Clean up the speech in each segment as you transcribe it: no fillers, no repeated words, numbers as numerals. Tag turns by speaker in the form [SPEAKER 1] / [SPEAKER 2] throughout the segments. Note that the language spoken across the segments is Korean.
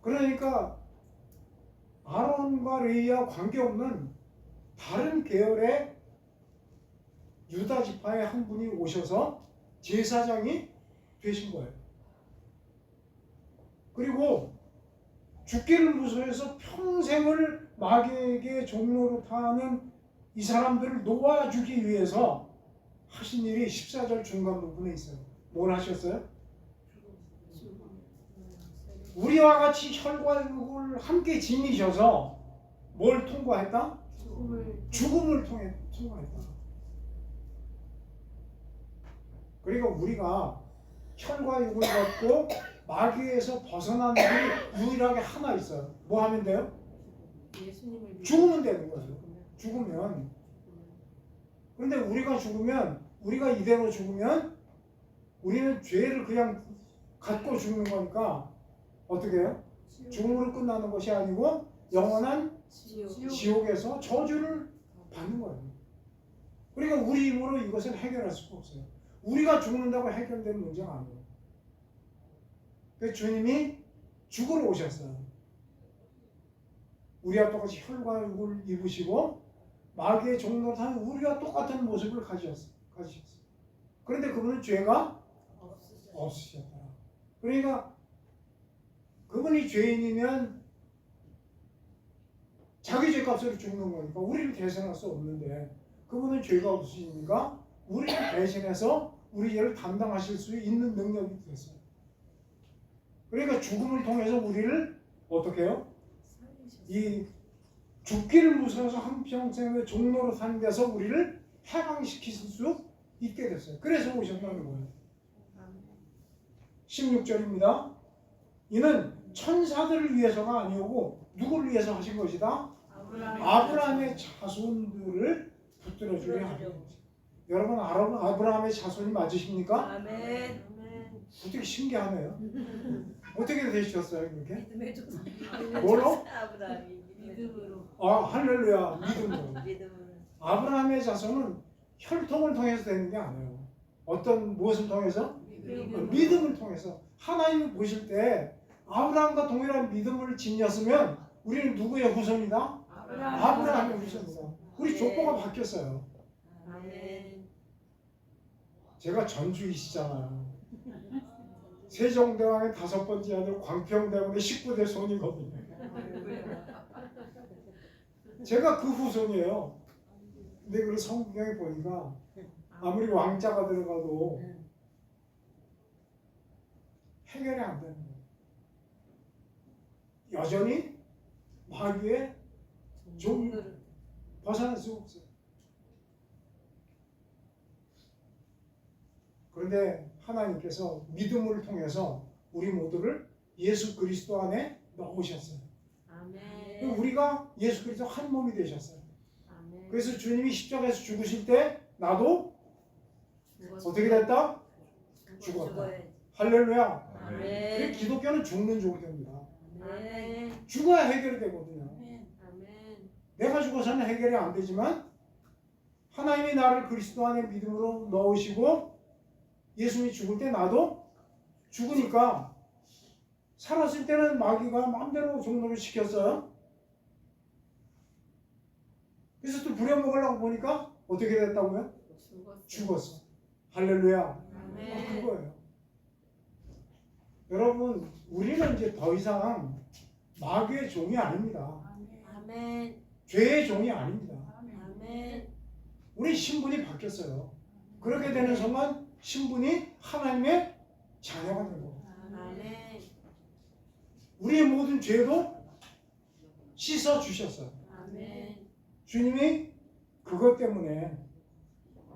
[SPEAKER 1] 그러니까 아론과 레위와 관계없는 다른 계열의 유다 지파의 한 분이 오셔서 제사장이 되신 거예요. 그리고 죽기를 무서워해서 평생을 마귀에게 종로로 타는 이 사람들을 놓아주기 위해서 하신 일이 14절 중간 부분에 있어요. 뭘 하셨어요? 우리와 같이 혈과 육을 함께 지니셔서 뭘 통과했다? 죽음을 통과했다. 그러니까 우리가 혈과 육을 갖고 마귀에서 벗어난 일이 유일하게 하나 있어요. 뭐 하면 돼요? 죽으면 되는 거예요. 죽으면. 그런데 우리가 죽으면, 우리가 이대로 죽으면 우리는 죄를 그냥 갖고 죽는 거니까 어떻게 해요? 죽음으로 끝나는 것이 아니고 영원한 지옥에서 저주를 받는 거예요. 그러니까 우리 힘으로 이것을 해결할 수가 없어요. 우리가 죽는다고 해결되는 문제가 아니에요. 그래서 주님이 죽으러 오셨어요. 우리와 똑같이 혈과 육을 입으시고 마귀의 종로로 타는 우리와 똑같은 모습을 가지셨어요. 그런데 그분은 죄가 없으셨다. 그러니까 그분이 죄인이면 자기 죄값으로 죽는 거니까 우리를 대신할 수 없는데 그분은 죄가 없으시니까 우리를 대신해서 우리 죄를 담당하실 수 있는 능력이 됐어요. 그러니까 죽음을 통해서 우리를 어떻게 해요? 이 죽기를 무서워서 한평생의 종로로 사는 데서 우리를 해방시킬 수 있게 됐어요. 그래서 오셨다는 거예요. 16절입니다. 이는 천사들을 위해서가 아니오고 누구를 위해서 하신 것이다? 아브라함의 자손들을 붙들어 주려 하는 것이다. 여러분 아브라함의 자손이 맞으십니까?
[SPEAKER 2] 아멘.
[SPEAKER 1] 어떻게 신기하네요. 어떻게 되셨어요 그렇게?
[SPEAKER 2] 믿음의 조상.
[SPEAKER 1] 뭐로?
[SPEAKER 2] 아브라함이 믿음으로.
[SPEAKER 1] 아 할렐루야 믿음으로.
[SPEAKER 2] 믿음으로.
[SPEAKER 1] 아브라함의 자손은 혈통을 통해서 되는 게 아니에요. 어떤 무엇을 통해서? 믿음을 통해서. 하나님이 보실 때 아브라함과 동일한 믿음을 지녔으면 우리는 누구의 후손이다? 아브라함의 후손이다. 우리 족보가 바뀌었어요.
[SPEAKER 2] 아멘.
[SPEAKER 1] 제가 전주이시잖아요. 세종대왕의 5번째 아들 광평대왕의 19대 손이거든요. 제가 그 후손이에요. 근데 그 성경에 보니까 아무리 왕자가 들어가도 해결이 안 되는 거예요. 여전히 마귀의 종을 벗어날 수 없어요. 그런데 하나님께서 믿음을 통해서 우리 모두를 예수 그리스도 안에 넣으셨어요.
[SPEAKER 2] 아멘.
[SPEAKER 1] 우리가 예수 그리스도 한 몸이 되셨어요.
[SPEAKER 2] 아멘.
[SPEAKER 1] 그래서 주님이 십자가에서 죽으실 때 나도 어떻게 됐다? 죽었다. 할렐루야.
[SPEAKER 2] 아멘.
[SPEAKER 1] 그래서 기독교는 죽는 종교입니다.
[SPEAKER 2] 아멘.
[SPEAKER 1] 죽어야 해결이 되거든요.
[SPEAKER 2] 아멘.
[SPEAKER 1] 내가 죽어서는 해결이 안 되지만 하나님이 나를 그리스도 안에 믿음으로 넣으시고 예수님이 죽을 때 나도 죽으니까 살았을 때는 마귀가 마음대로 종로를 시켰어요. 그래서 또 부려먹으려고 보니까 어떻게 됐다고요? 죽었어. 할렐루야.
[SPEAKER 2] 아멘.
[SPEAKER 1] 그거예요. 여러분 우리는 이제 더 이상 마귀의 종이 아닙니다.
[SPEAKER 2] 아멘.
[SPEAKER 1] 죄의 종이 아닙니다.
[SPEAKER 2] 아멘.
[SPEAKER 1] 우리 신분이 바뀌었어요. 그렇게 되는 순간 신분이 하나님의 자녀가 된 거예요.
[SPEAKER 2] 아멘.
[SPEAKER 1] 우리의 모든 죄도 씻어 주셨어요.
[SPEAKER 2] 아멘.
[SPEAKER 1] 주님이 그것 때문에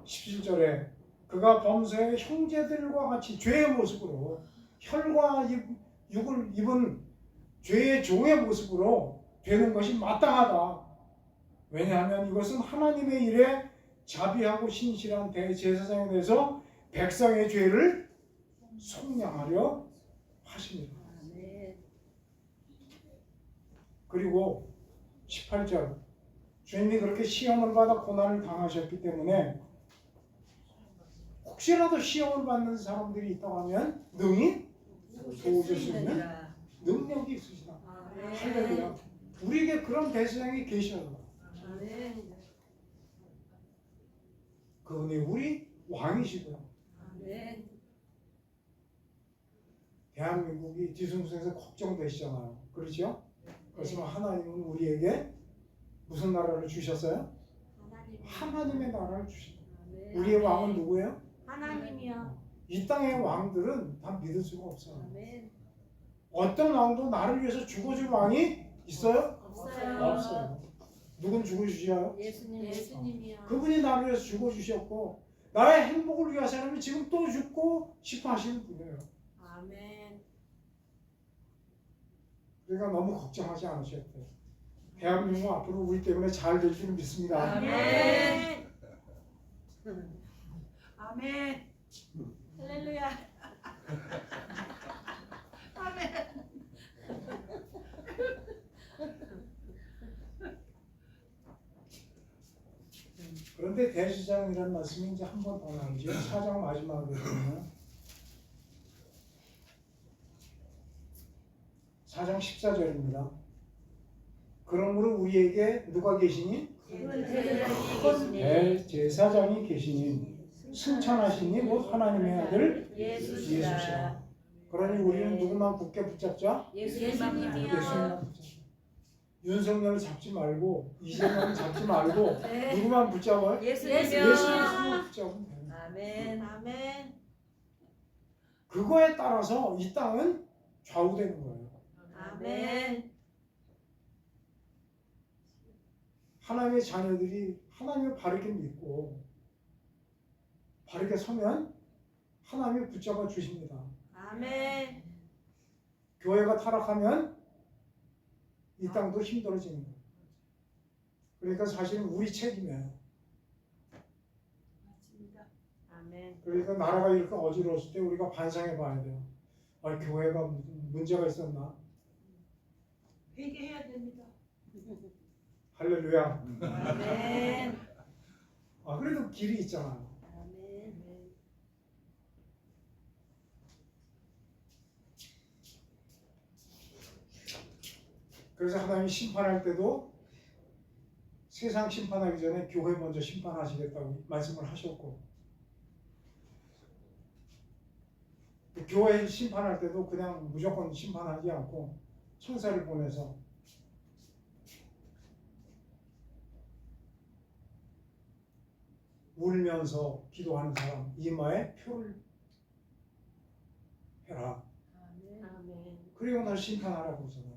[SPEAKER 1] 17절에 그가 범죄의 형제들과 같이 죄의 모습으로 혈과 육을 입은 죄의 종의 모습으로 되는 것이 마땅하다. 왜냐하면 이것은 하나님의 일에 자비하고 신실한 대제사장에 대해서 백성의 죄를 속량하려 하십니다. 그리고 18절 주님이 그렇게 시험을 받아 고난을 당하셨기 때문에 혹시라도 시험을 받는 사람들이 있다고 하면 능히 도우실 수 있는 능력이 있으시다.
[SPEAKER 2] 아멘.
[SPEAKER 1] 할렐루야. 우리에게 그런 대제사장이 계셔요.
[SPEAKER 2] 아멘.
[SPEAKER 1] 그분이 우리 왕이시고요.
[SPEAKER 2] 아멘.
[SPEAKER 1] 대한민국이 뒤숭숭해서 걱정되시잖아요. 그렇죠? 그렇지만 하나님은 우리에게 무슨 나라를 주셨어요? 하나님의 나라를 주셨어요.
[SPEAKER 2] 아멘.
[SPEAKER 1] 우리의 왕은 누구예요?
[SPEAKER 2] 하나님이요.
[SPEAKER 1] 이 땅의 왕들은 다 믿을 수가 없어요.
[SPEAKER 2] 아멘.
[SPEAKER 1] 어떤 왕도 나를 위해서 죽어줄 왕이 있어요?
[SPEAKER 2] 없어요.
[SPEAKER 1] 없어요. 누군 죽어주셔요?
[SPEAKER 2] 예수님이요.
[SPEAKER 1] 그분이 나를 위해서 죽어주셨고 나의 행복을 위해서는 지금 또 죽고 싶어 하시는 분이에요.
[SPEAKER 2] 아멘.
[SPEAKER 1] 그러니까 너무 걱정하지 않으셔도 돼요. 대한민국 앞으로 우리 때문에 잘 될 줄 믿습니다.
[SPEAKER 2] 아멘.
[SPEAKER 3] 아멘.
[SPEAKER 2] 할렐루야.
[SPEAKER 3] 아멘.
[SPEAKER 1] 그런데 대제사장이라는 말씀이 이제 한 번 더 나오죠. 4장 마지막으로 보면 4장 14절입니다. 그러므로 우리에게 누가 계시니? 대제사장이 계시니 승천하시니 곧 하나님의 아들 예수시라. 그러니 우리는 누구만 굳게 붙잡자?
[SPEAKER 2] 예수님이요.
[SPEAKER 1] 예수님만 붙잡자. 윤석열을 잡지 말고 이재명을 잡지 말고
[SPEAKER 2] 네.
[SPEAKER 1] 누구만 붙잡아요?
[SPEAKER 2] 예수님이요.
[SPEAKER 1] 예수님만 붙잡으면 돼요.
[SPEAKER 3] 아멘.
[SPEAKER 2] 아멘.
[SPEAKER 1] 그거에 따라서 이 땅은 좌우되는 거예요.
[SPEAKER 2] 아멘.
[SPEAKER 1] 하나님의 자녀들이 하나님을 바르게 믿고 바르게 서면 하나님이 붙잡아 주십니다.
[SPEAKER 2] 아멘.
[SPEAKER 1] 교회가 타락하면 이 땅도 힘들어지는 거예요. 그러니까 사실은 우리 책임이에요.
[SPEAKER 3] 맞습니다.
[SPEAKER 2] 아멘.
[SPEAKER 1] 그러니까 나라가 이렇게 어지러웠을 때 우리가 반성해 봐야 돼요. 아, 교회가 문제가 있었나?
[SPEAKER 3] 회개해야 됩니다.
[SPEAKER 1] 할렐루야.
[SPEAKER 2] 아멘.
[SPEAKER 1] 아, 그래도 길이 있잖아요.
[SPEAKER 2] 아멘.
[SPEAKER 1] 그래서 하나님이 심판할 때도 세상 심판하기 전에 교회 먼저 심판하시겠다고 말씀을 하셨고, 교회 심판할 때도 그냥 무조건 심판하지 않고 천사를 보내서 울면서 기도하는 사람 이마에 표를 해라.
[SPEAKER 2] 아멘.
[SPEAKER 1] 그리고 날 심판하라고 하잖아요.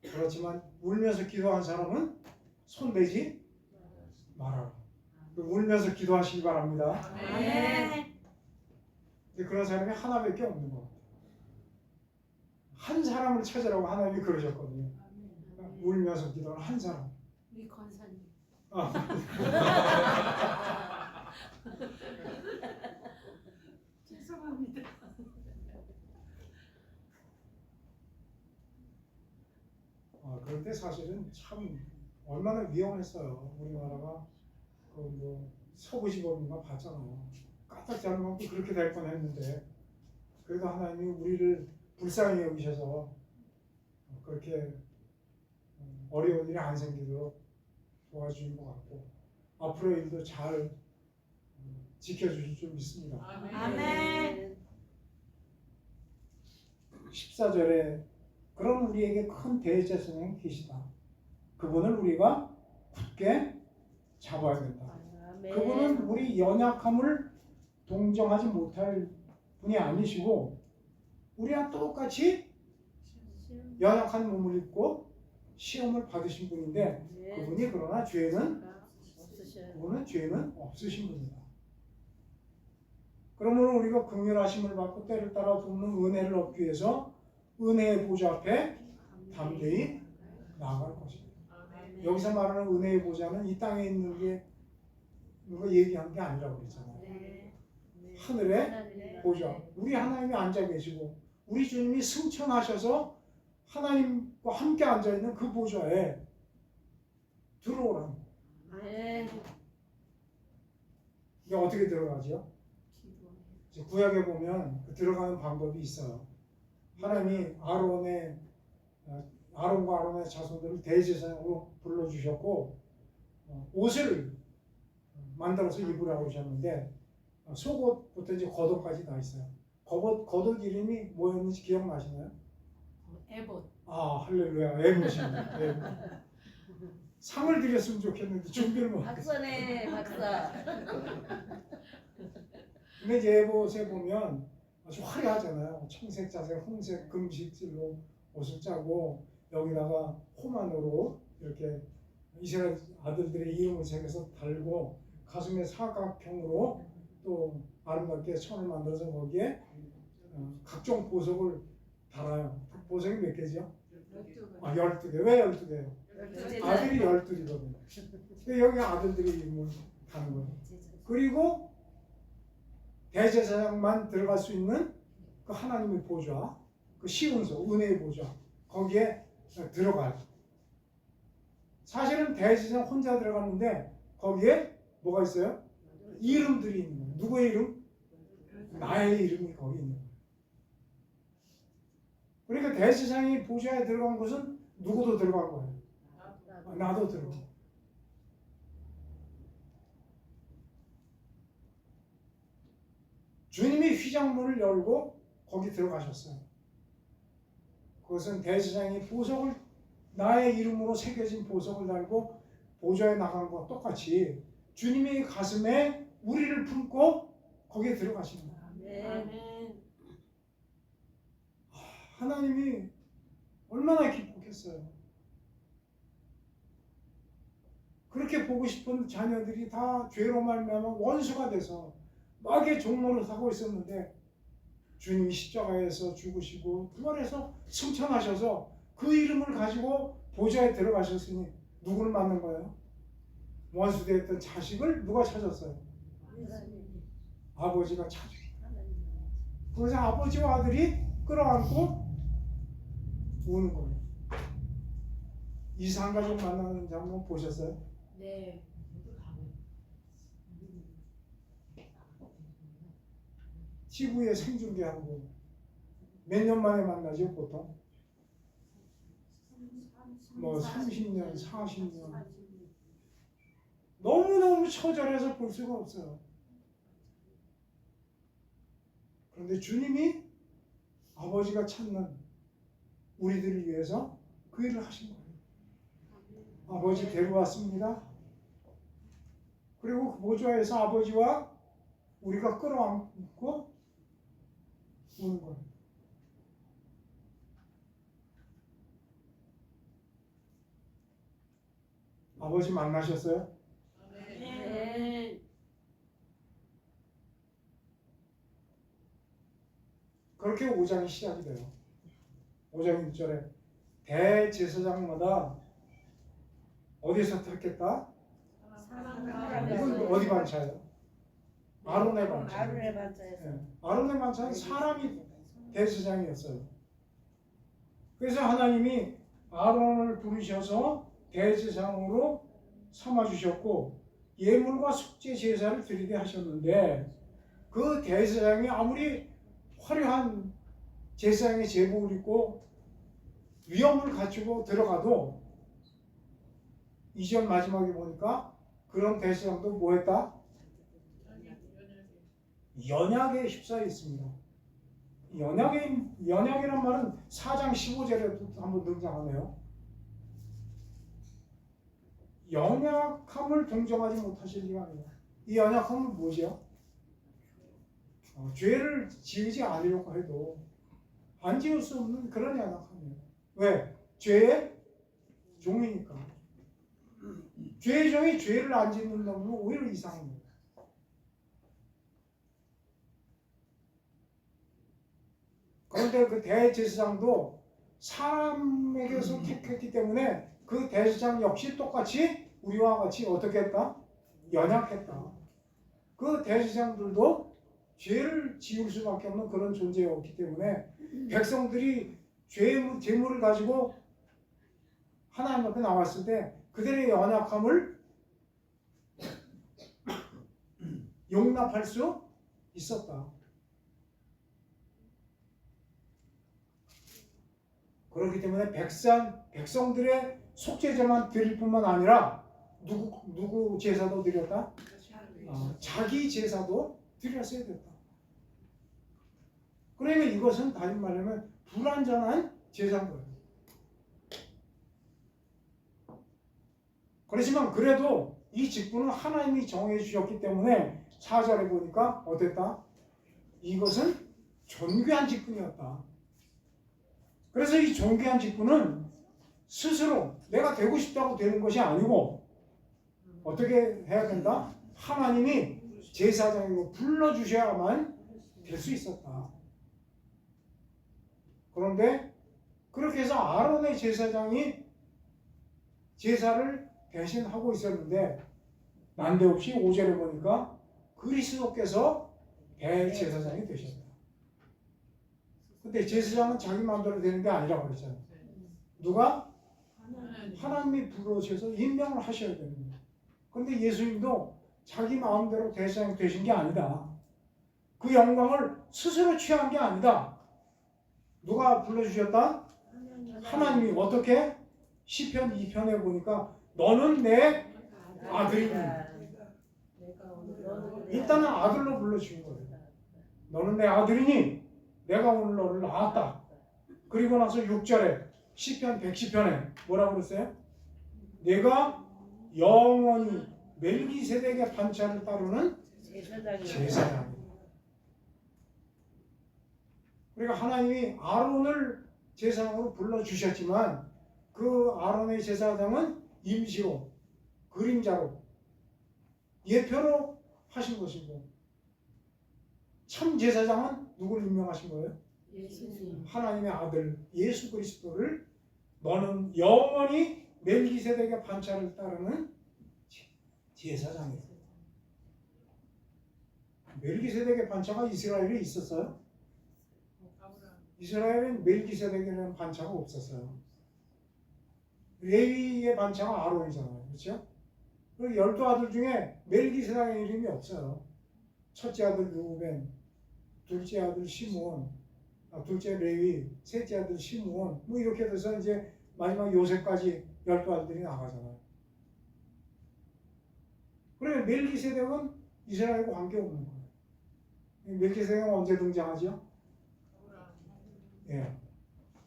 [SPEAKER 1] 그렇지만 울면서 기도한 사람은 손대지 말아라. 울면서 기도하시기 바랍니다.
[SPEAKER 2] 아멘.
[SPEAKER 1] 근데 그런 사람이 하나밖에 없는 것 같아요. 한 사람을 찾으라고 하나님이 그러셨거든요. 울면서 기도하는 한 사람.
[SPEAKER 2] 우리 권사님.
[SPEAKER 3] 죄송합니다.
[SPEAKER 1] 그런데 사실은 참 얼마나 위험했어요. 우리나라가 그 서부지법인가 봤잖아요. 까딱 잘못하면 그렇게 될 뻔했는데 그래도 하나님이 우리를 불쌍히 여기셔서 그렇게 어려운 일이 안 생기도록 도와주는 것 같고 앞으로 일도 잘 지켜주실 줄 믿습니다.
[SPEAKER 2] 아멘.
[SPEAKER 1] 14절에 그럼 우리에게 큰 대제사장이 계시다. 그분을 우리가 굳게 잡아야 된다. 그분은 우리 연약함을 동정하지 못할 분이 아니시고 우리와 똑같이 연약한 몸을 입고 시험을 받으신 분인데 그분이 그러나 죄는 없으신 분이다. 그러므로 우리가 긍휼하심을 받고 때를 따라 돕는 은혜를 얻기 위해서 은혜의 보좌 앞에 담대히 나아갈 것입니다. 여기서 말하는 은혜의 보좌는 이 땅에 있는 게 누가 얘기한 게 아니라고 그랬잖아요. 하늘의 보좌. 우리 하나님이 앉아 계시고 우리 주님이 승천하셔서 하나님과 함께 앉아 있는 그 보좌에 들어오라는 거예요. 이게 어떻게 들어가죠? 이제 구약에 보면 그 들어가는 방법이 있어요. 하나님이 아론과 아론의 자손들을 대제사장으로 불러주셨고 옷을 만들어서 입으라고 하셨는데 속옷부터 이제 겉옷까지 다 있어요. 겉옷 이름이 뭐였는지 기억나시나요?
[SPEAKER 2] 에봇.
[SPEAKER 1] 아 할렐루야 애봇입니다. 애봇. 상을 드렸으면 좋겠는데 준비를 못했어요.
[SPEAKER 3] 박사네 박사.
[SPEAKER 1] 근데 이제 애봇에 보면 아주 화려하잖아요. 청색, 자색, 홍색, 금식질로 옷을 짜고 여기다가 호만으로 이렇게 이스라엘 아들들의 이름을 새겨서 달고 가슴에 사각형으로 또 아름답게 천을 만들어서 거기에 각종 보석을 달아요. 보석이 몇 개죠?
[SPEAKER 2] 12개.
[SPEAKER 1] 12개. 왜 12개요? 아들이 12이거든요. 여기 아들들이 이름을 다는 거예요. 그리고 대제사장만 들어갈 수 있는 그 하나님의 보좌, 그 시운소, 은혜의 보좌, 거기에 들어가요. 사실은 대제사장 혼자 들어갔는데 거기에 뭐가 있어요? 이름들이 있는 거예요. 누구의 이름? 나의 이름이 거기 있는 거예요. 그러니까 대제사장이 보좌에 들어간 것은 누구도 들어간 거예요. 나도 들어가. 주님이 휘장문을 열고 거기 들어가셨어요. 그것은 대제사장이 보석을 나의 이름으로 새겨진 보석을 달고 보좌에 나가는 것과 똑같이 주님의 가슴에 우리를 품고 거기에 들어가시는 거예요.
[SPEAKER 2] 아멘.
[SPEAKER 1] 하나님이 얼마나 기쁘겠어요. 그렇게 보고 싶은 자녀들이 다 죄로 말미암아 원수가 돼서 마귀의 종로를 하고 있었는데 주님이 십자가에서 죽으시고 부활해서 승천하셔서 그 이름을 가지고 보좌에 들어가셨으니 누구를 만난 거예요? 원수 되었던 자식을 누가 찾았어요? 아버지가 찾아요. 그래서 아버지와 아들이 끌어안고 우는 거예요. 이상 가족 만나는 장면 보셨어요?
[SPEAKER 2] 네.
[SPEAKER 1] TV에 생중계하고 몇 년 만에 만나죠 보통? 뭐 30년, 40년 너무너무 처절해서 볼 수가 없어요. 그런데 주님이 아버지가 찾는 우리들을 위해서 그 일을 하신 거예요. 아버지 데려왔습니다. 그리고 그 보좌에서 아버지와 우리가 끌어안고 우는 거예요. 아버지 만나셨어요?
[SPEAKER 2] 네.
[SPEAKER 1] 그렇게 5장이 시작이 돼요. 5장 6절에 대제사장마다 어디서 택했다? 이건 어디 반차예요? 아론의 반차.
[SPEAKER 3] 아론의 반차에서.
[SPEAKER 1] 네. 아론의 반차는 사람이 대제사장이었어요. 그래서 하나님이 아론을 부르셔서 대제사장으로 삼아주셨고 예물과 속죄 제사를 드리게 하셨는데 그 대제사장이 아무리 화려한 제사장의 제복을 입고 위엄을 갖추고 들어가도 2절 마지막에 보니까 그런 대제사장도 뭐했다? 연약에 휩싸여 있습니다. 연약이란 말은 4장 15절에도 한번 등장하네요. 연약함을 동정하지 못하실 리가 아니라 이 연약함은 뭐죠? 죄를 지으지 않으려고 해도 안 지을 수 없는 그런 연약함이에요. 왜? 죄의 종이니까. 죄의 종이 죄를 안 짓는다면 오히려 이상한 거예요. 그런데 그 대제사장도 사람에게서 택했기 때문에 그 대제사장 역시 똑같이 우리와 같이 어떻게 했다? 연약했다. 그 대제사장들도 죄를 지을 수밖에 없는 그런 존재였기 때문에 백성들이 죄물을 가지고 하나님 앞에 나왔을 때 그들의 연약함을 용납할 수 있었다. 그렇기 때문에 백성들의 속죄제만 드릴 뿐만 아니라 누구 제사도 드렸다? 자기 제사도 드렸어야 됐다. 그러니까 이것은 다시 말하면 불완전한 제사인 거예요. 그렇지만 그래도 이 직분은 하나님이 정해 주셨기 때문에 4절에 보니까 어땠다? 이것은 존귀한 직분이었다. 그래서 이 존귀한 직분은 스스로 내가 되고 싶다고 되는 것이 아니고 어떻게 해야 된다? 하나님이 제사장으로 불러주셔야만 될 수 있었다. 그런데 그렇게 해서 아론의 제사장이 제사를 대신하고 있었는데 난데없이 5절에 보니까 그리스도께서 대제사장이 되셨다. 근데 제사장은 자기 마음대로 되는 게 아니라고 그랬잖아요. 누가? 하나님이 불러주셔서 임명을 하셔야 되는 거예요. 그런데 예수님도 자기 마음대로 대제사장이 되신 게 아니다. 그 영광을 스스로 취한 게 아니다. 누가 불러주셨다? 하나님이. 어떻게? 시편 2편에 보니까 너는 내 아들이니. 일단은 아들로 불러주신 거예요. 너는 내 아들이니 내가 오늘 너를 낳았다. 그리고 나서 6절에 시편 110편에 뭐라고 그랬어요? 내가 영원히 멜기세덱의 반차를 따르는 제사장이다. 그러니까 하나님이 아론을 제사장으로 불러주셨지만 그 아론의 제사장은 임시로, 그림자로, 예표로 하신 것이고 참 제사장은 누구를 임명하신 거예요?
[SPEAKER 2] 예수님.
[SPEAKER 1] 하나님의 아들 예수 그리스도를 너는 영원히 멜기세덱의 반차를 따르는 제사장이다. 멜기세덱의 반차가 이스라엘에 있었어요? 이스라엘은 멜기세덱이라는 반차가 없었어요. 레위의 반차가 아론이잖아요. 그렇죠? 그리고 12아들 중에 멜기세덱의 이름이 없어요. 첫째 아들 르우벤, 둘째 아들 시므온, 둘째 레위, 셋째 아들 시므온, 뭐 이렇게 돼서 이제 마지막 요셉까지 12아들이 나가잖아요. 그러면 멜기세덱은 이스라엘과 관계없는 거예요. 멜기세덱은 언제 등장하죠? 예.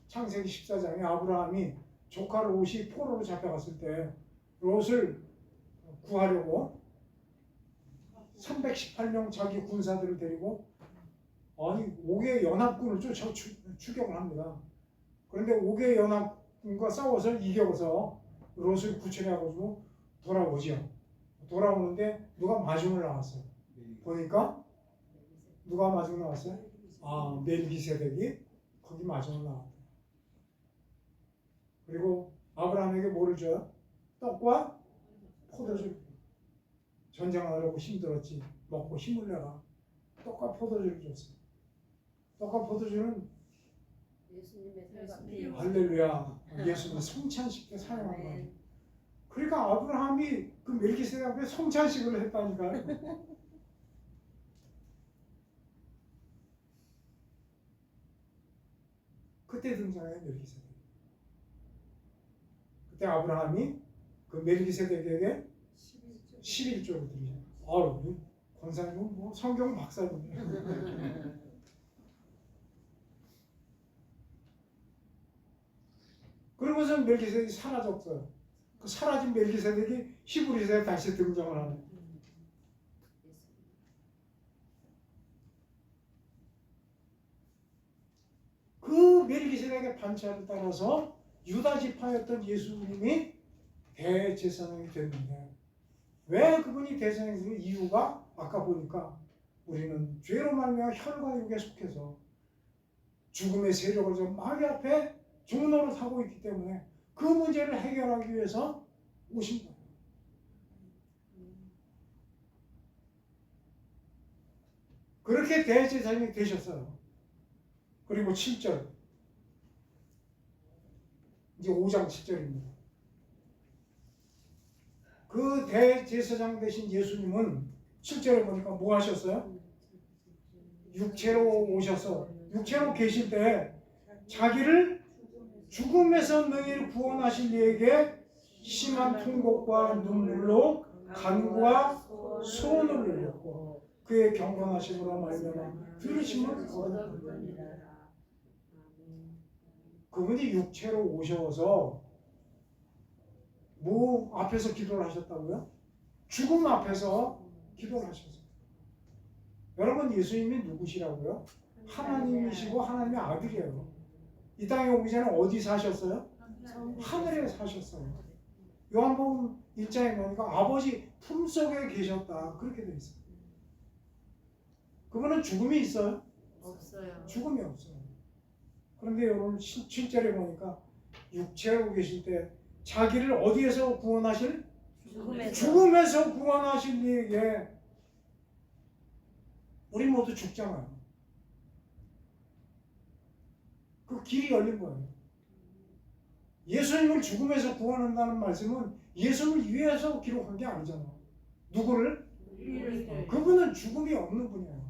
[SPEAKER 1] 창세기 14장에 아브라함이 조카 롯이 포로로 잡혀갔을 때 롯을 구하려고 318명 자기 군사들을 데리고 5개의 연합군을 쫓아 추격을 합니다. 그런데 5개의 연합군과 싸워서 이겨서 롯을 구출해가지고 돌아오죠. 돌아오는데 누가 마중을 나왔어요. 보니까 누가 마중 나왔어요? 멜기세덱이 거기 마중을 나왔다. 그리고 아브라함에게 뭐를 줘요? 떡과 포도주. 전쟁하려고 힘들었지. 먹고 힘을 내라. 떡과 포도주를 줬어요. 떡과 포도주는
[SPEAKER 3] 예수님의 살갑기.
[SPEAKER 1] 할렐루야. 예수님 성찬식에 사용한 거예요. 그러니까 아브라함이 그 멜기세덱 앞에 성찬식을 했다니까요. 그때 등장해요, 멜기세덱. 그때 아브라함이 그 멜기세덱에게 11조를 드리죠. 우리 권사님은 뭐 성경 박사님이에요. 그러고서 멜기세덱이 사라졌어요. 그 사라진 멜기세덱이 히브리서에 다시 등장을 하는. 그 멜기세덱의 반차를 따라서 유다 지파였던 예수님이 대제사장이 됐는데 왜 그분이 대제사장이 된 이유가 아까 보니까 우리는 죄로 말미암아 혈과 육에 속해서 죽음의 세력을 좀 마귀 앞에 종노릇하고 있기 때문에 그 문제를 해결하기 위해서 오신 거예요. 그렇게 대제사장이 되셨어요. 그리고 7절 이제 5장 7절입니다. 그 대제사장 되신 예수님은 7절에 보니까 뭐 하셨어요? 육체로 오셔서 육체로 계실 때 자기를 죽음에서 너희를 구원하실 이에게 심한 통곡과 눈물로 간구와 소원을 흘렸고 그의 경건하심으로 말미암아 들으심을 거듭하니라. 그분이 육체로 오셔서 뭐 앞에서 기도를 하셨다고요? 죽음 앞에서 기도를 하셨어요. 여러분, 예수님이 누구시라고요? 하나님이시고 하나님의 아들이에요. 이 땅에 오기 전에 어디 사셨어요? 하늘에 사셨어요. 요한복음 1장에 보니까 아버지 품속에 계셨다 그렇게 되어 있어요. 그분은 죽음이 있어요?
[SPEAKER 2] 없어요.
[SPEAKER 1] 죽음이 없어요. 그런데 여러분 실제로 보니까 육체로 계실 때 자기를 어디에서 구원하실? 죽음에서 구원하실 이에게 우리 모두 죽잖아요. 그 길이 열린 거예요. 예수님을 죽음에서 구원한다는 말씀은 예수님을 위해서 기록한 게 아니잖아. 누구를? 그분은 죽음이 없는 분이에요.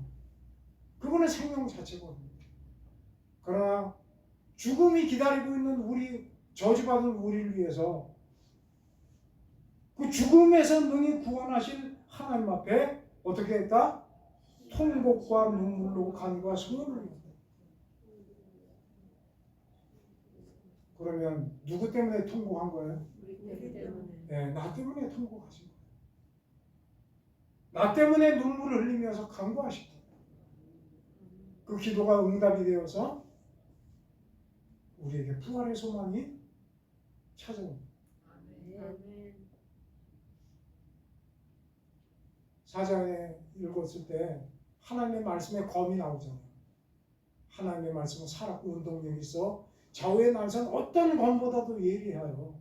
[SPEAKER 1] 그분은 생명 자체거든요. 그러나 죽음이 기다리고 있는 우리, 저주받은 우리를 위해서 그 죽음에서 능히 구원하실 하나님 앞에 어떻게 했다? 통곡과 눈물로 간과 소원을 했다. 그러면 누구 때문에 통곡한 거예요?
[SPEAKER 2] 우리 때문에.
[SPEAKER 1] 네, 나 때문에 통곡하신 거예요. 나 때문에 눈물을 흘리면서 간구하신 거예요. 그 기도가 응답이 되어서 우리에게 부활의 소망이 찾아옵니다.
[SPEAKER 2] 아멘.
[SPEAKER 1] 사장에 읽었을 때 하나님의 말씀에 검이 나오잖아요. 하나님의 말씀은 살았고 운동력이 있어 좌우의 날선 어떤 검보다도 예리하여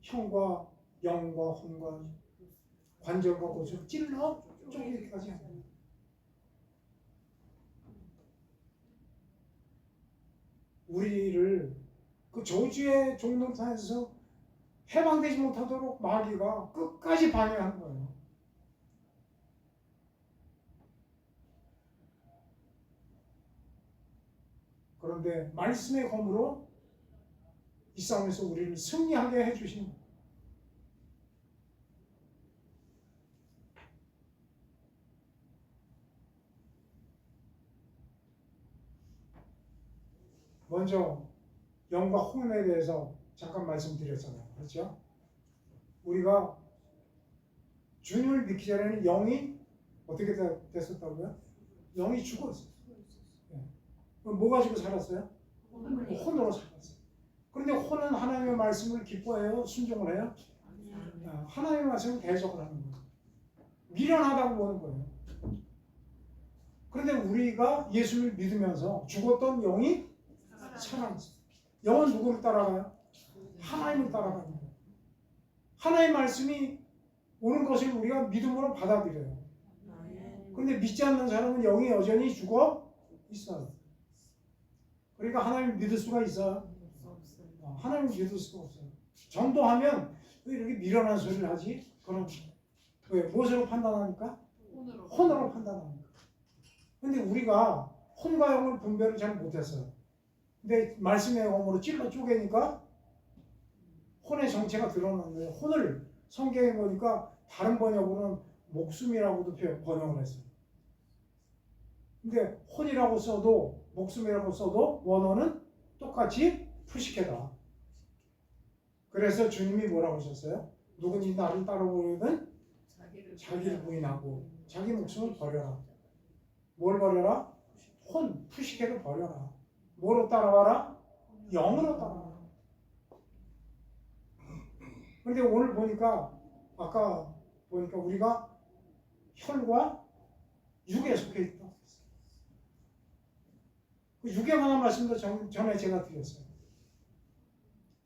[SPEAKER 1] 형과 영과 혼과 관절과 곳을 찔러 쪼개기까지 합니다. 우리를 그 저주의 종동산에서 해방되지 못하도록 마귀가 끝까지 방해하는 거예요. 그런데 말씀의 검으로 이 싸움에서 우리를 승리하게 해주신 거예요. 먼저 영과 혼에 대해서 잠깐 말씀드렸잖아요. 그렇죠? 우리가 주님을 믿기 전에는 영이 어떻게 됐었다고요? 영이 죽었어요. 네. 그럼 뭐 가지고 살았어요? 혼으로 살았어요. 그런데 혼은 하나님의 말씀을 기뻐해요? 순종을 해요? 하나님의 말씀을 대적을 하는 거예요. 미련하다고 보는 거예요. 그런데 우리가 예수를 믿으면서 죽었던 영이 살아있어요. 영은 누구를 따라가요? 하나님을 따라가는 거예요. 하나님의 말씀이 옳은 것을 우리가 믿음으로 받아들여요. 그런데 믿지 않는 사람은 영이 여전히 죽어 있어요. 그러니까 하나님을 믿을 수가 있어요? 하나님을 믿을 수가 없어요. 전도하면 왜 이렇게 미련한 소리를 하지? 그런 왜? 무엇으로 판단하니까? 혼으로 판단하니까. 근데 우리가 혼과 영을 분별을 잘 못했어요. 근데 말씀의 영으로 찔러 쪼개니까 혼의 정체가 드러난 거예요. 혼을 성경에 보니까 다른 번역으로는 목숨이라고도 번역을 했어요. 근데 혼이라고 써도 목숨이라고 써도 원어는 똑같이 푸시케다. 그래서 주님이 뭐라고 하셨어요? 누구니 나를 따라오려는 자기를 부인하고 자기 목숨을 버려라. 뭘 버려라? 혼, 푸시케를 버려라. 뭐로 따라와라? 영으로 따라와라. 그런데 오늘 보니까 아까 보니까 우리가 혈과 육에 속해 있다. 그 육에 관한 말씀도 전에 제가 드렸어요.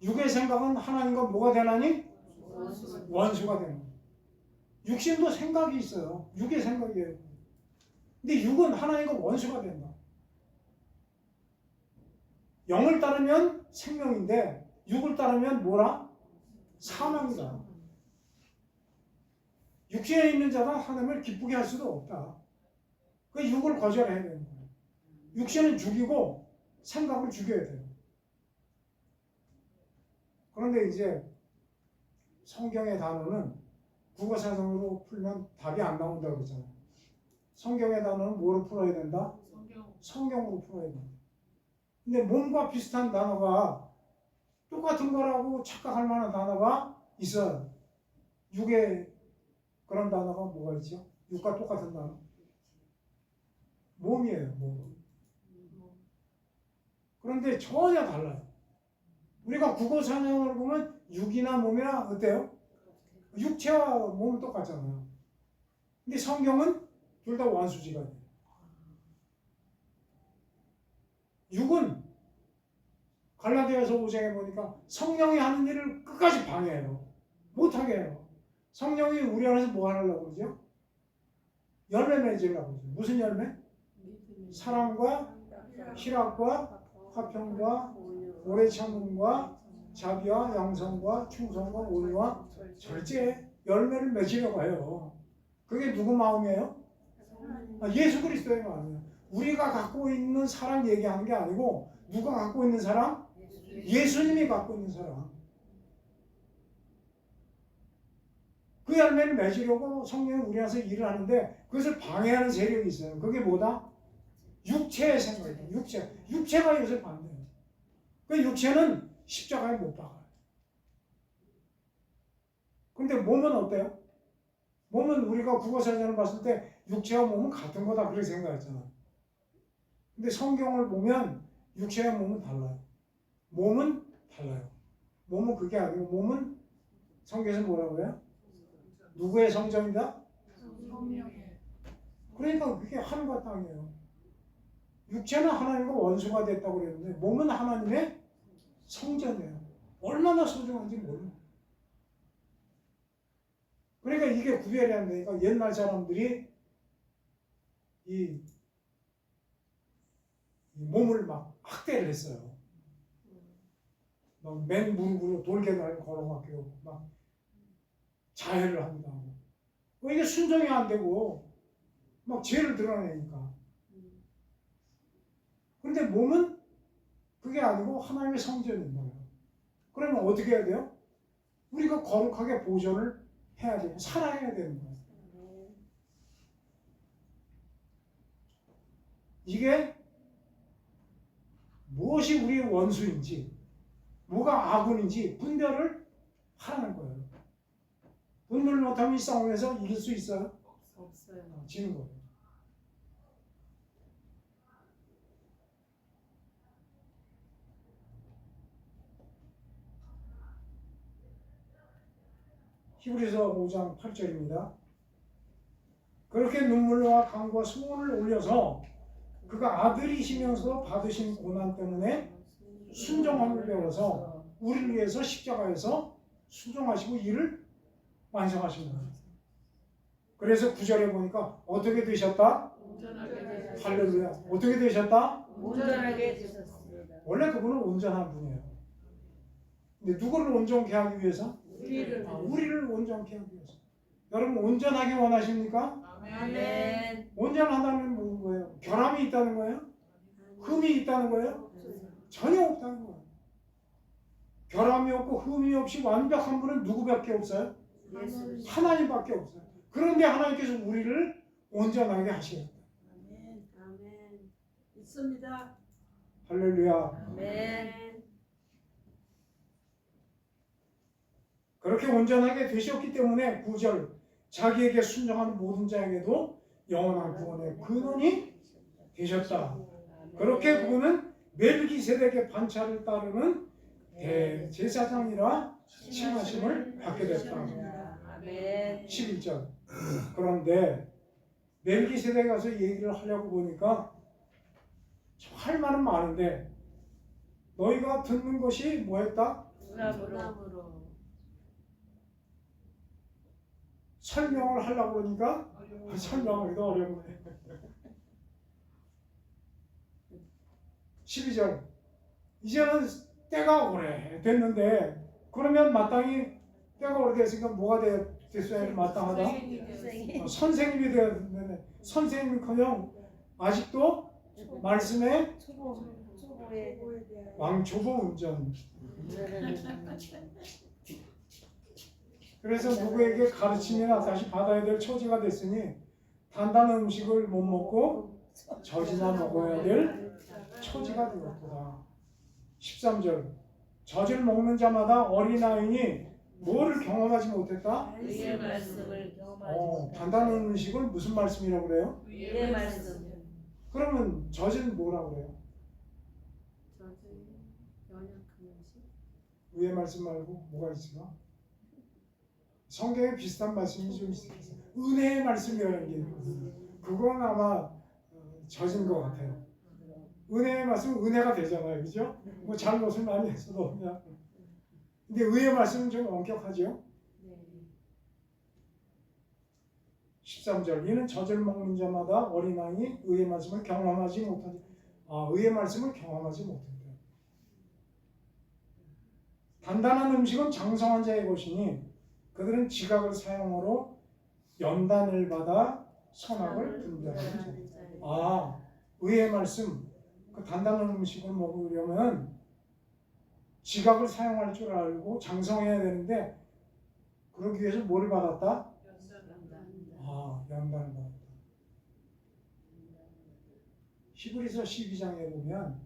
[SPEAKER 1] 육의 생각은 하나님과 뭐가 되나니? 원수가 되는 거예요. 육신도 생각이 있어요. 육의 생각이에요. 근데 육은 하나님과 원수가 된다. 영을 따르면 생명인데 육을 따르면 뭐라? 사망이다. 육신에 있는 자가 하나님을 기쁘게 할 수도 없다. 그 육을 거절해야 되는 거예요. 육신은 죽이고 생각을 죽여야 돼요. 그런데 이제 성경의 단어는 국어사전으로 풀면 답이 안 나온다고 그랬잖아요. 성경의 단어는 뭐로 풀어야 된다? 성경으로 풀어야 된다. 근데 몸과 비슷한 단어가 똑같은 거라고 착각할 만한 단어가 있어요. 육에 그런 단어가 뭐가 있죠? 육과 똑같은 단어. 몸이에요, 몸. 그런데 전혀 달라요. 우리가 국어 사전을 보면 육이나 몸이나 어때요? 육체와 몸은 똑같잖아요. 근데 성경은 둘 다 원수지가 돼요. 육은 갈라디아서 5장에 보니까 성령이 하는 일을 끝까지 방해해요. 못하게 해요. 성령이 우리 안에서 뭐 하려고 그러죠? 열매 맺으려고 그러죠. 무슨 열매? 사랑과 희락과 화평과 오래 참음과 자비와 양성과 충성과 온유와 절제 열매를 맺으려고 해요. 그게 누구 마음이에요? 예수 그리스도의 마음이에요. 우리가 갖고 있는 사랑 얘기하는 게 아니고 누가 갖고 있는 사랑? 예수님이 갖고 있는 사랑. 그 열매를 맺으려고 성령이 우리 안에서 일을 하는데 그것을 방해하는 세력이 있어요. 그게 뭐다? 육체의 생각이에요. 육체가 요새 반대예요. 그 육체는 십자가에 못 박아요. 근데 몸은 어때요? 몸은 우리가 국어사전을 봤을 때 육체와 몸은 같은 거다 그렇게 생각했잖아. 근데 성경을 보면 육체와 몸은 달라요. 몸은 달라요. 몸은 그게 아니고 몸은 성경에서 뭐라고 해요? 누구의 성전이다? 그러니까 그게 하늘과 땅이에요. 육체는 하나님과 원수가 됐다고 그랬는데 몸은 하나님의 성전이에요. 얼마나 소중한지 모르는. 그러니까 이게 구별이 안 되니까 옛날 사람들이 이 몸을 막 학대를 했어요. 막 맨 무릎으로 돌계단을 걸어가고 막 자해를 한다고. 이게 순종이 안 되고 막 죄를 드러내니까. 그런데 몸은 그게 아니고 하나님의 성전인 거예요. 그러면 어떻게 해야 돼요? 우리가 거룩하게 보존을 해야 되고 살아야 되는 거예요. 이게 무엇이 우리의 원수인지 뭐가 아군인지 분별을 하라는 거예요. 분별을 못하면 이 싸움에서 이길 수 있어요?
[SPEAKER 2] 없어요.
[SPEAKER 1] 지는 거예요. 히브리서 5장 8절입니다. 그렇게 눈물과 강과 수모를 올려서 그가 아들이시면서 받으신 고난 때문에 순종함을 배워서 우리를 위해서 십자가에서 순종하시고 이를 완성하신 거예요. 그래서 9절에 보니까 어떻게 되셨다? 할렐루야. 어떻게 되셨다?
[SPEAKER 3] 온전하게 되셨습니다.
[SPEAKER 1] 원래 그분은 온전한 분이에요. 근데 누구를 온전케 하기 위해서? 우리를 온전케 하기 위해서. 여러분 온전하게 원하십니까?
[SPEAKER 3] 아멘.
[SPEAKER 1] 온전하다는 뭐예요? 결함이 있다는 거예요? 흠이 있다는 거예요? 전혀 없다는 거예요. 결함이 없고 흠이 없이 완벽한 분은 누구밖에 없어요? 하나님밖에 없어요. 그런데 하나님께서 우리를 온전하게 하시겠다.
[SPEAKER 3] 아멘. 아멘. 있습니다.
[SPEAKER 1] 할렐루야.
[SPEAKER 3] 아멘.
[SPEAKER 1] 그렇게 온전하게 되셨기 때문에 9절 자기에게 순종하는 모든 자에게도 영원한 구원의 근원이 되셨다. 그렇게 그분은 멜기세덱의 반차를 따르는 대제사장이라 칭하심을 받게 됐다.
[SPEAKER 3] 아멘.
[SPEAKER 1] 11절. 그런데 멜기세덱에 가서 얘기를 하려고 보니까 할 말은 많은데 너희가 듣는 것이 뭐였다?
[SPEAKER 2] 부담으로.
[SPEAKER 1] 설명을 하려고 그러니까 설명하기도 어려운 거예요. 12절. 이제는 때가 오래됐는데 그러면 마땅히 때가 오래됐으니까 뭐가 됐어야 마땅하다? 선생님이 되었는데 선생님은커녕 아직도 말씀에
[SPEAKER 3] 초보에 대하여
[SPEAKER 1] 왕초보 운전. 그래서 누구에게 가르치면 다시 받아야 될 처지가 됐으니 단단한 음식을 못 먹고 젖이나 먹어야 될 처지가 되었구나. 13절 젖을 먹는 자마다 어린아이니 뭐를 경험하지 못했다?
[SPEAKER 3] 의의 말씀을 경험하지 못한다.
[SPEAKER 1] 단단한 음식은 무슨 말씀이라고 그래요?
[SPEAKER 3] 의의 말씀.
[SPEAKER 1] 그러면 젖은 뭐라고 그래요?
[SPEAKER 2] 저는 연약한 음식.
[SPEAKER 1] 위의 말씀 말고 뭐가 있을까? 성경에 비슷한 말씀이 좀 있어요. 은혜의 말씀이라는 게 있거든요. 그건 아마 젖은 것 같아요. 은혜의 말씀은 은혜가 되잖아요, 그죠? 뭐 잘못을 많이 했어도 그냥. 근데 의의 말씀은 좀 엄격하죠.
[SPEAKER 2] 네.
[SPEAKER 1] 13절 이는 젖을 먹는 자마다 어린아이 의의 말씀을 경험하지 못하지. 의의 말씀을 경험하지 못한다. 단단한 음식은 장성한 자의 것이니 그들은 지각을 사용으로 연단을 받아 선악을 분별하는 자. 의의 말씀, 그 단단한 음식을 먹으려면 지각을 사용할 줄 알고 장성해야 되는데 그러기 위해서 뭐를 받았다? 연단을 받았다. 히브리서 12장에 보면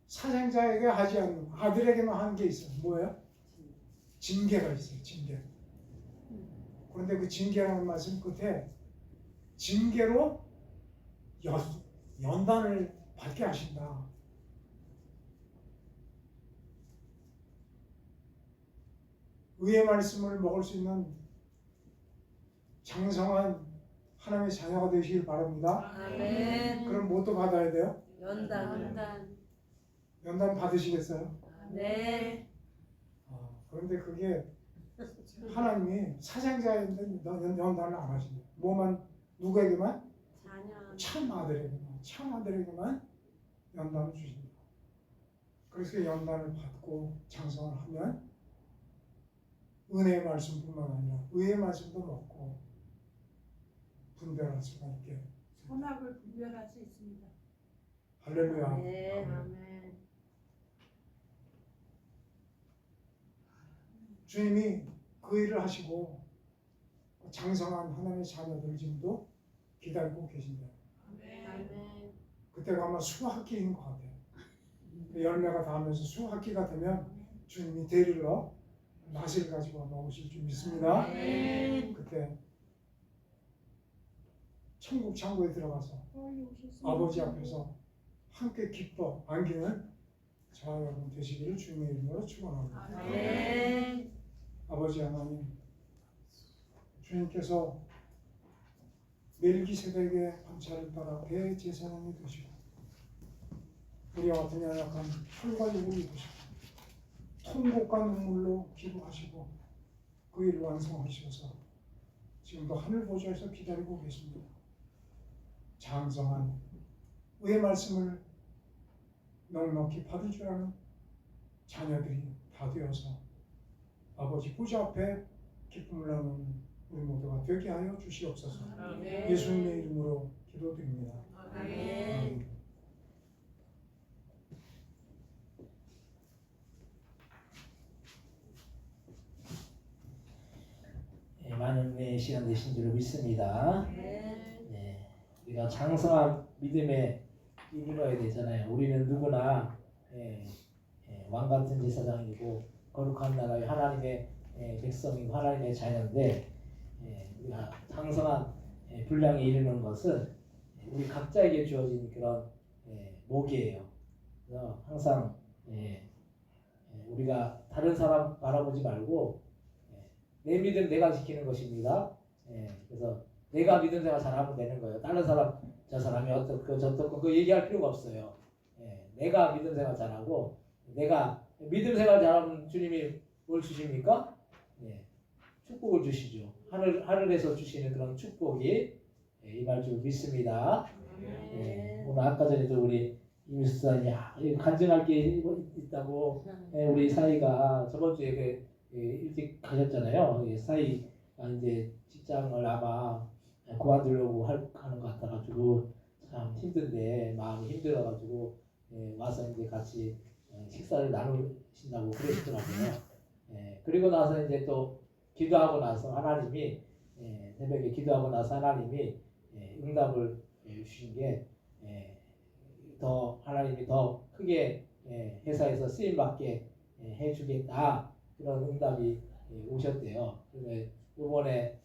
[SPEAKER 1] 사생자에게 하지 않는 아들에게만 하는 게 있어요. 뭐예요? 징계가 있어요. 징계. 그런데 그 징계라는 말씀 끝에 징계로 연단을 받게 하신다. 의의 말씀을 먹을 수 있는 장성한 하나님의 자녀가 되시길 바랍니다.
[SPEAKER 3] 아멘.
[SPEAKER 1] 그럼 뭣도 받아야 돼요?
[SPEAKER 3] 연단.
[SPEAKER 1] 연단 받으시겠어요?
[SPEAKER 3] 네.
[SPEAKER 1] 그런데 그게 하나님이 사생자인데 연단을 안 하신대요. 뭐만 누구에게만?
[SPEAKER 2] 자녀.
[SPEAKER 1] 참 아들에게만 연단을 주신다. 그래서 연단을 받고 장성을 하면 은혜의 말씀뿐만 아니라 의의 말씀도 먹고 분별할 수가 있게.
[SPEAKER 3] 선악을 분별할 수 있습니다.
[SPEAKER 1] 할렐루야.
[SPEAKER 3] 네.
[SPEAKER 2] 아멘.
[SPEAKER 1] 주님이 그 일을 하시고 장성한 하나님의 자녀들 지금도 기다리고 계신다.
[SPEAKER 2] 아멘.
[SPEAKER 1] 그때가 아마 수학기인 것 같아요. 그 열매가 닿으면서 수학기가 되면 주님이 데리러 낫을 가지고 나오실 줄 믿습니다.
[SPEAKER 3] 아멘.
[SPEAKER 1] 그때 천국 창고에 들어가서 아버지 앞에서 함께 기뻐 안기는 저와 여러분 되시기를 주님의 이름으로 축원합니다.
[SPEAKER 3] 아멘.
[SPEAKER 1] 아버지 하나님, 주님께서 멜기세덱의 반차를 따라 대제사장이 되시고 우리와 같은 연약한 혈과 육을 입으시고 통곡과 눈물로 기도하시고 그 일을 완성하셔서 지금도 하늘 보좌에서 기다리고 계십니다. 장성한 의의 말씀을 넉넉히 받을 줄 아는 자녀들이 다 되어서 아버지 보좌 앞에 기쁨을 나누는 우리 모두가 되게 하여 주시옵소서. 예수님의 이름으로 기도드립니다.
[SPEAKER 3] 아멘.
[SPEAKER 4] 많은 은혜의 시간 되신 줄 믿습니다.
[SPEAKER 3] 네.
[SPEAKER 4] 우리가 장성한 믿음에 이르러야 되잖아요. 우리는 누구나 왕 같은 제사장이고 거룩한 나라의 하나님의 백성이고 하나님의 자녀인데 우리가 장성한 분량에 이르는 것은 우리 각자에게 주어진 그런 목이에요. 그래서 항상 우리가 다른 사람 바라보지 말고 내 믿음 내가 지키는 것입니다. 그래서 내가 믿음 내가 잘하면 되는 거예요. 다른 사람 저 사람이 어떻고 저떻고 그 얘기할 필요가 없어요. 내가 믿음 생활 잘하고 내가 믿음 생활 잘하면 주님이 뭘 주십니까? 축복을 주시죠. 하늘에서 주시는 그런 축복이 임할 줄 믿습니다. 오늘 아까 전에도 우리 이미수사님이 간증할 게 있다고 우리 사이가 저번 주에 일찍 가셨잖아요. 사이가 이제 직장을 아마 그만두려고 하는 것 같아가지고 참 힘든데 마음이 힘들어가지고 와서 이제 같이 식사를 나누신다고 그러시더라고요. 그리고 나서 이제 또 기도하고 나서 하나님이 새벽에 기도하고 나서 하나님이 응답을 주신 게 더 하나님이 더 크게 회사에서 쓰임 받게 해주겠다 그런 응답이 오셨대요. 그래서 이번에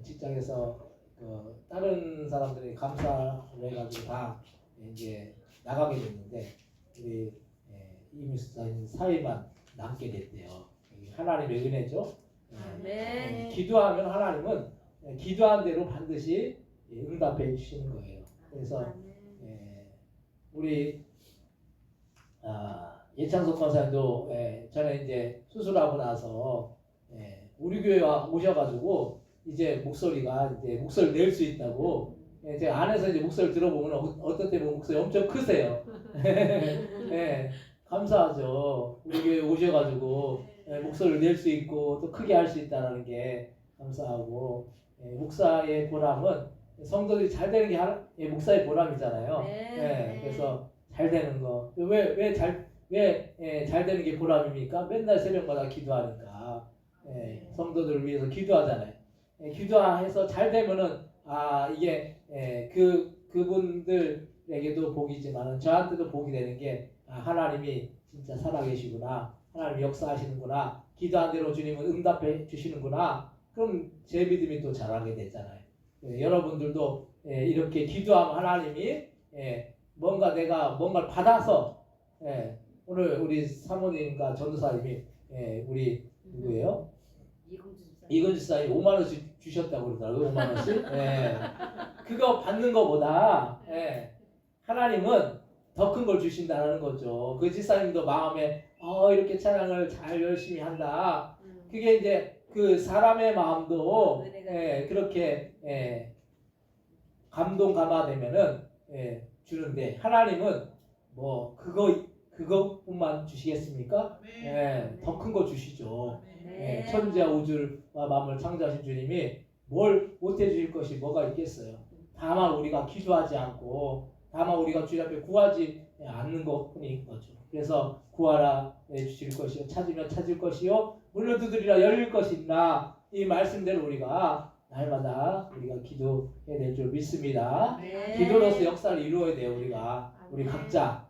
[SPEAKER 4] 직장에서 그 다른 사람들이 감사를 해가지고 다 이제 나가게 됐는데 우리 이미수사님 사회만 남게 됐대요. 하나님의 은혜죠.
[SPEAKER 3] 아멘.
[SPEAKER 4] 기도하면 하나님은 기도한 대로 반드시 응답해 주시는 거예요. 그래서
[SPEAKER 2] 아멘.
[SPEAKER 4] 우리 예창석 권사님도 저는 이제 수술하고 나서 우리 교회 오셔가지고 이제 목소리가 이제 목소리 낼 수 있다고 제가 안에서 이제 목소리 들어보면 어떤 때 보면 목소리 엄청 크세요. 감사하죠. 우리 교회 오셔가지고 목소리를 낼 수 있고 또 크게 할 수 있다는 게 감사하고 목사의 보람은 성도들이 잘 되는 게 목사의 보람이잖아요. 그래서 잘 되는 거. 왜 잘 되는 게 보람입니까? 맨날 새벽마다 기도하니까. 성도들을 위해서 기도하잖아요. 기도해서 잘 되면은 이게 그분들에게도 복이지만은 저한테도 복이 되는 게 하나님이 진짜 살아계시구나. 하나님이 역사하시는구나. 기도한 대로 주님은 응답해 주시는구나. 그럼 제 믿음이 또 자라게 되잖아요. 여러분들도 이렇게 기도하면 하나님이 내가 뭔가를 받아서 오늘 우리 사모님과 전도사님이 우리 누구예요? 이건주 집사님이 5만 원씩 주셨다고 그러더라고요. 5만 원씩. 그거 받는 거보다 하나님은 더 큰 걸 주신다는 거죠. 그 집사님도 마음에 이렇게 찬양을 잘 열심히 한다. 그게 이제 그 사람의 마음도 그렇게 감동 감화되면은 주는데 하나님은 뭐 그것뿐만 주시겠습니까? 더 큰 거 주시죠. 천지와 우주와 만물을 창조하신 주님이 뭘 못해 주실 것이 뭐가 있겠어요? 다만 우리가 기도하지 않고 다만 우리가 주님 앞에 구하지 않는 것뿐인 거죠. 그래서 구하라 주실 것이요 찾으면 찾을 것이요 문을 두드리라 열릴 것이나 이 말씀대로 우리가 날마다 우리가 기도해야 될 줄 믿습니다. 기도로서 역사를 이루어야 돼요. 우리 각자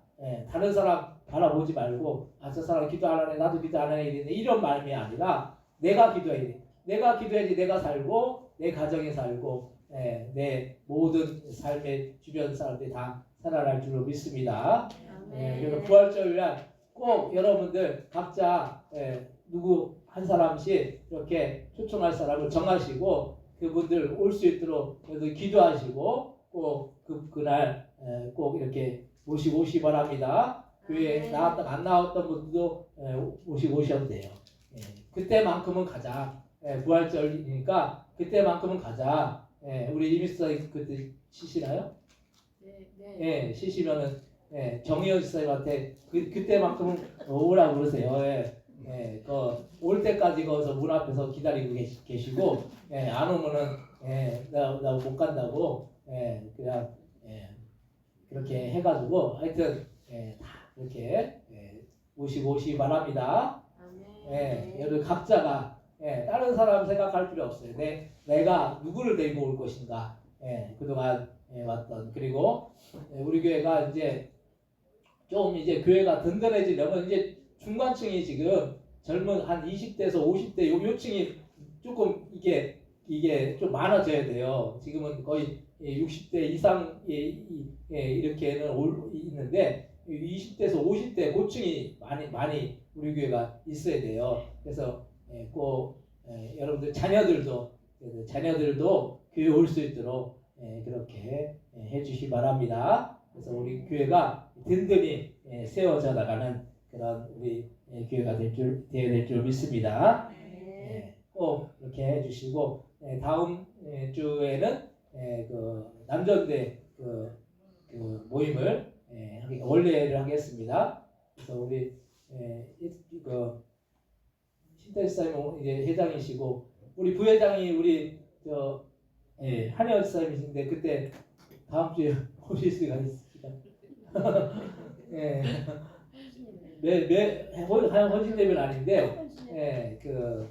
[SPEAKER 4] 다른 사람 바라보지 말고 저 사람 기도 안 하네 나도 기도 안 하네 이런 마음이 아니라 내가 기도해야 돼. 내가 기도해야지 내가 살고 내 가정에 살고 내 모든 삶의 주변 사람들이 다 살아날 줄로 믿습니다. 그래서 부활절을 위한 꼭 여러분들 각자 누구 한 사람씩 이렇게 초청할 사람을 정하시고 그분들 올 수 있도록 그래도 기도하시고 꼭 그날 꼭 이렇게 오시기 바랍니다. 교회에 나왔던 안 나왔던 분들도 오셔도 돼요. 그때만큼은 가자. 부활절이니까 그때만큼은 가자. 우리 이미스터님 그때 쉬시나요?
[SPEAKER 2] 네.
[SPEAKER 4] 쉬시면은 정의연 지사님한테 그때만큼은 오라고 그러세요. 올 때까지 거기서 문 앞에서 기다리고 계시고 안 오면은 나 못 간다고 그냥 그렇게 해가지고 하여튼 다 이렇게 오시기 바랍니다. 여러분 각자가 다른 사람 생각할 필요 없어요. 내가 누구를 데리고 올 것인가. 그동안 왔던 그리고 우리 교회가 이제 좀 이제 교회가 든든해지려면 이제 중간층이 지금 젊은 한 20대에서 50대 요층이 조금 이게 좀 많아져야 돼요. 지금은 거의 60대 이상 이렇게는 있는데 20대에서 50대 고층이 많이 우리 교회가 있어야 돼요. 그래서 꼭 여러분들 자녀들도 교회 올 수 있도록 그렇게 해주시기 바랍니다. 그래서 우리 교회가 든든히 세워져 나가는 그런 우리 교회가 되어야 될 줄 믿습니다. 꼭 이렇게 해주시고 다음 주에는 그 남전대 그 모임을 원래를 하겠습니다. 그래서 우리 그 신태사님 이제 회장이시고 우리 부회장이 우리 한혜원 지사님이신데 그때 다음 주에 오실 수가 있습니다. 예. 헌신 예배는 아닌데, 예, 그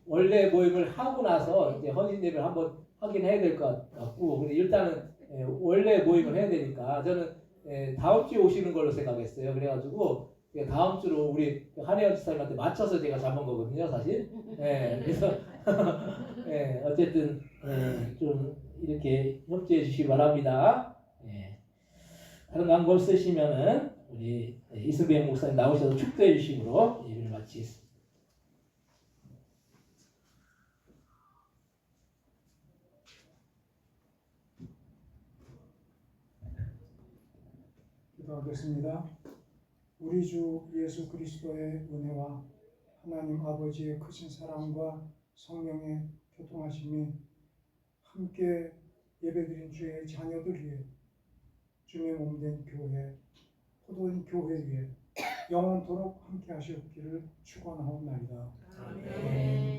[SPEAKER 4] 원래 모임을 하고 나서 이제 헌신 예배를 한번 하긴 해야 될 것 같고, 근데 일단은 예, 원래 모임을 해야 되니까 저는 예, 다음 주에 오시는 걸로 생각했어요. 그래가지고 예, 다음 주로 우리 한혜연 지사님한테 맞춰서 제가 잡은 거거든요, 사실. 예, 그래서 예, 어쨌든 예, 좀 이렇게 협조해 주시기 바랍니다. 예. 다른 광고 없으시면은 우리 이승배 목사님 나오셔서 축도해 주시므로 예배를 마치겠습니다.
[SPEAKER 1] 기도하겠습니다. 우리 주 예수 그리스도의 은혜와 하나님 아버지의 크신 사랑과 성령의 교통하심이 함께 예배드린 주의 자녀들 위해 주의 몸된 교회, 포도인 교회 위에 영원토록 함께 하시옵기를 축원하옵나이다.
[SPEAKER 3] 아멘.